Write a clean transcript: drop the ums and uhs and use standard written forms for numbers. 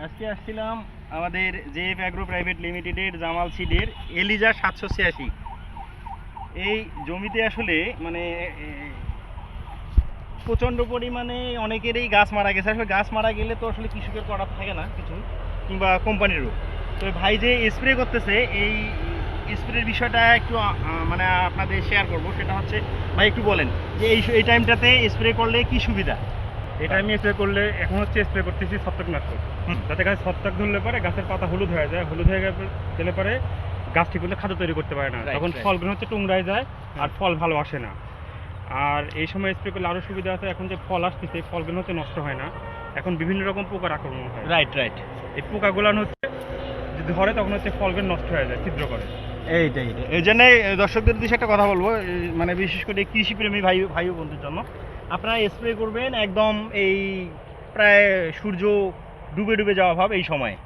আজকে আসছিলাম আমাদের জেএফ অ্যাগ্রো প্রাইভেট লিমিটেডের জামাল সিডের এলিজা 786। এই জমিতে আসলে মানে প্রচণ্ড পরিমাণে অনেকেরই গাছ মারা গেছে। আসলে গাছ মারা গেলে তো আসলে কৃষকের করার থাকে না কিছু, কিংবা কোম্পানিরও। তো ভাই যে স্প্রে করতেছে, এই স্প্রের বিষয়টা একটু মানে আপনাদের শেয়ার করব। সেটা হচ্ছে, ভাই একটু বলেন যে এই টাইমটাতে স্প্রে করলে কি সুবিধা? এটা আমি স্প্রে করলে এখন স্প্রে করতেছি ছত্রাকনাশক, যাতে গাছে ছত্রাক ধরলে পরে গাছের পাতা হলুদ হয়ে যায়। হলুদ হয়ে গেলে পরে গাছ ঠিক মতো খাদ্য তৈরি করতে পারে না, তখন ফলগুলো টুংরায় যায় আর ফল ভালো আসে না। আর এই সময় স্প্রে করলে আরও সুবিধা আছে, এখন যে ফল আসতেছে ফলগুলো নষ্ট হয় না, এখন বিভিন্ন রকম পোকার আক্রমণ হয়। রাইট। এই পোকাগুলো যদি ধরে তখন ফলগুলো নষ্ট হয়ে যায়, ছিদ্র করে। এইটাই এই জন্য দর্শকদের উদ্দেশ্যে একটা কথা বলবো, মানে বিশেষ করে কৃষিপ্রেমী ভাই ও বন্ধুর জন্য, আপনারা স্প্রে করবেন একদম এই প্রায় সূর্য ডুবে যাওয়া ভাব এই সময়ে।